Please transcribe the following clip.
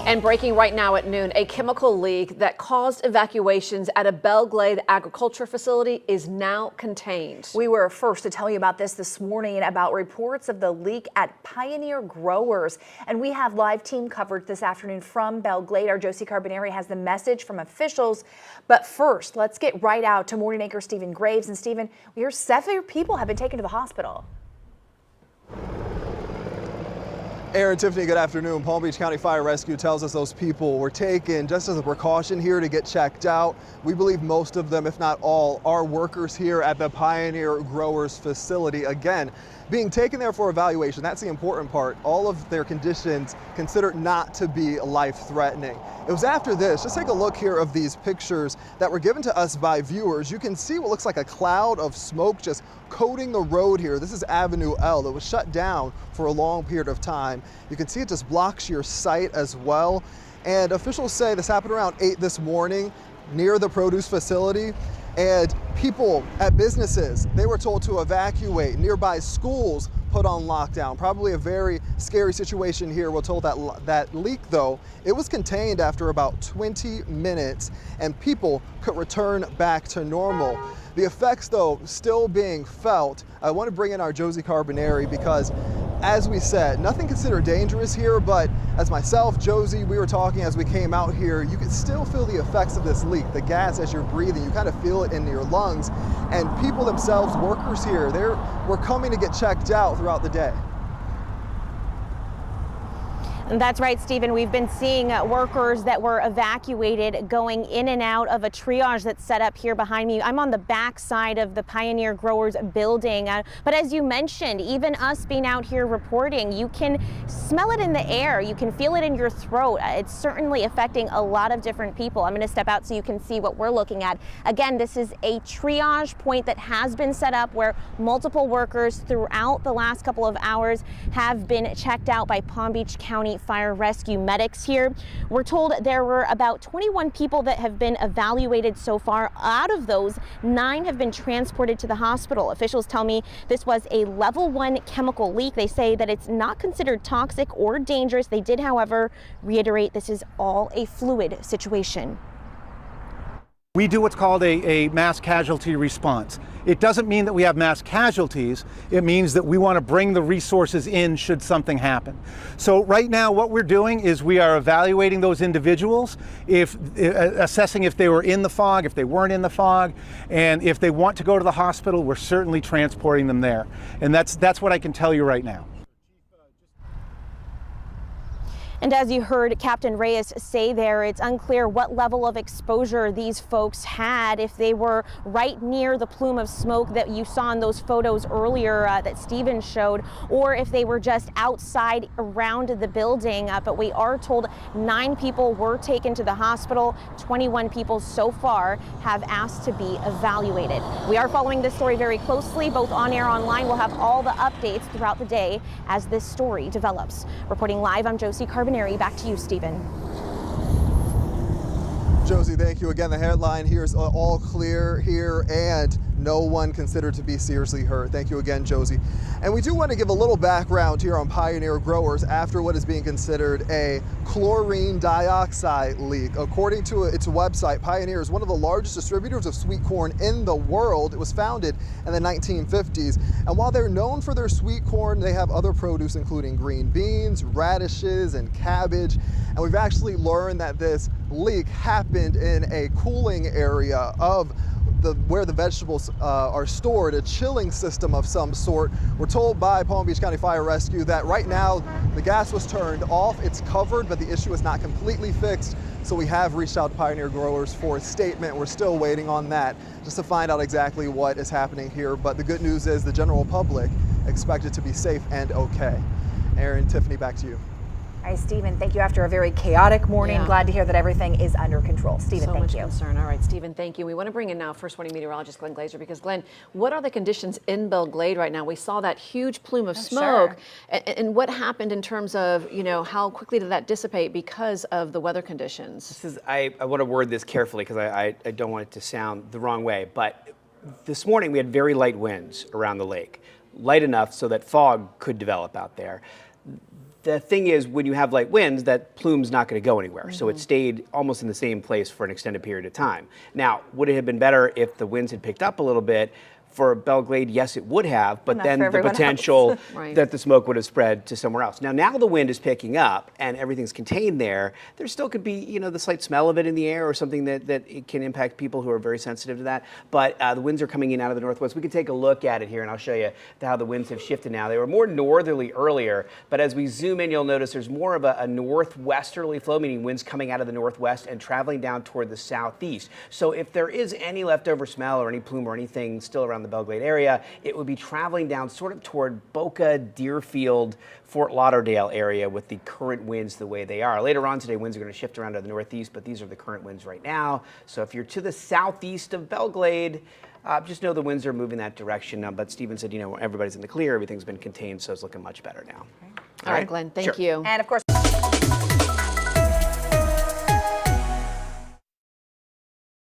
And breaking right now at noon, a chemical leak that caused evacuations at a Belle Glade agriculture facility is now contained. We were first to tell you about this morning about reports of the leak at Pioneer Growers. And we have live team coverage this afternoon from Belle Glade. Our Josie Carbonari has the message from officials. But first, let's get right out to morning anchor Stephen Graves. And Stephen, we hear 7 people have been taken to the hospital. Aaron, Tiffany, good afternoon. Palm Beach County Fire Rescue tells us those people were taken just as a precaution here to get checked out. We believe most of them, if not all, are workers here at the Pioneer Growers facility. Again, being taken there for evaluation, that's the important part. All of their conditions considered not to be life-threatening. It was after this, just take a look here of these pictures that were given to us by viewers. You can see what looks like a cloud of smoke just coating the road here. This is Avenue L. It was shut down for a long period of time. You can see it just blocks your sight as well. And officials say this happened around 8 this morning near the produce facility. And people at businesses, they were told to evacuate. Nearby schools put on lockdown. Probably a very scary situation here. We're told that leak, though, it was contained after about 20 minutes and people could return back to normal. The effects, though, still being felt. I want to bring in our Josie Carbonari because, as we said, nothing considered dangerous here, but as myself, Josie, we were talking as we came out here, you can still feel the effects of this leak. The gas as you're breathing, you kind of feel it in your lungs. And people themselves, workers here, were coming to get checked out throughout the day. That's right, Stephen. We've been seeing workers that were evacuated going in and out of a triage that's set up here behind me. I'm on the back side of the Pioneer Growers building. But as you mentioned, even us being out here reporting, you can smell it in the air. You can feel it in your throat. It's certainly affecting a lot of different people. I'm going to step out so you can see what we're looking at. Again, this is a triage point that has been set up where multiple workers throughout the last couple of hours have been checked out by Palm Beach County Fire Rescue medics here. We're told there were about 21 people that have been evaluated so far. Out of those, 9 have been transported to the hospital. Officials tell me this was a level 1 chemical leak. They say that it's not considered toxic or dangerous. They did, however, reiterate this is all a fluid situation. We do what's called a mass casualty response. It doesn't mean that we have mass casualties. It means that we want to bring the resources in should something happen. So right now what we're doing is we are evaluating those individuals, assessing if they were in the fog, if they weren't in the fog, and if they want to go to the hospital, we're certainly transporting them there. And that's what I can tell you right now. And as you heard Captain Reyes say there, it's unclear what level of exposure these folks had, if they were right near the plume of smoke that you saw in those photos earlier that Stephen showed, or if they were just outside around the building. But we are told 9 people were taken to the hospital. 21 people so far have asked to be evaluated. We are following this story very closely, both on air, online. We'll have all the updates throughout the day as this story develops. Reporting live, I'm Josie Carbonari. Back to you, Stephen. Josie, thank you again. The headline here is all clear here and no one considered to be seriously hurt. Thank you again, Josie. And we do want to give a little background here on Pioneer Growers after what is being considered a chlorine dioxide leak. According to its website, Pioneer is one of the largest distributors of sweet corn in the world. It was founded in the 1950s. And while they're known for their sweet corn, they have other produce including green beans, radishes, and cabbage. And we've actually learned that this leak happened in a cooling area of where the vegetables are stored, a chilling system of some sort. We're told by Palm Beach County Fire Rescue that right now the gas was turned off. It's covered, but the issue is not completely fixed. So we have reached out to Pioneer Growers for a statement. We're still waiting on that just to find out exactly what is happening here. But the good news is the general public expected to be safe and okay. Aaron, Tiffany, back to you. All right, Stephen, thank you. After a very chaotic morning, Yeah. Glad to hear that everything is under control. Stephen, so thank much you. concern. All right, Stephen, thank you. We want to bring in now First Warning meteorologist Glenn Glazer, because Glenn, what are the conditions in Belle Glade right now? We saw that huge plume of smoke, and what happened in terms of, you know, how quickly did that dissipate because of the weather conditions? I want to word this carefully because I don't want it to sound the wrong way, but this morning we had very light winds around the lake, light enough so that fog could develop out there. the thing is, when you have light winds, that plume's not going to go anywhere. So it stayed almost in the same place for an extended period of time. Now, would it have been better if the winds had picked up a little bit? For Belle Glade, yes, it would have, but Not then for the everyone potential else. Right. that the smoke would have spread to somewhere else. Now the wind is picking up and everything's contained there. There still could be, you know, the slight smell of it in the air or something that it can impact people who are very sensitive to that. But the winds are coming in out of the northwest. We can take a look at it here, and I'll show you how the winds have shifted now. They were more northerly earlier, but as we zoom in, you'll notice there's more of a northwesterly flow, meaning winds coming out of the northwest and traveling down toward the southeast. So if there is any leftover smell or any plume or anything still around the Belle Glade area, it would be traveling down sort of toward Boca, Deerfield, Fort Lauderdale area with the current winds the way they are. Later on today, winds are going to shift around to the northeast, but these are the current winds right now. So if you're to the southeast of Belle Glade, just know the winds are moving that direction. But Stephen said, you know, everybody's in the clear, everything's been contained, so it's looking much better now. All right, Glenn, thank Sure. you. And of course,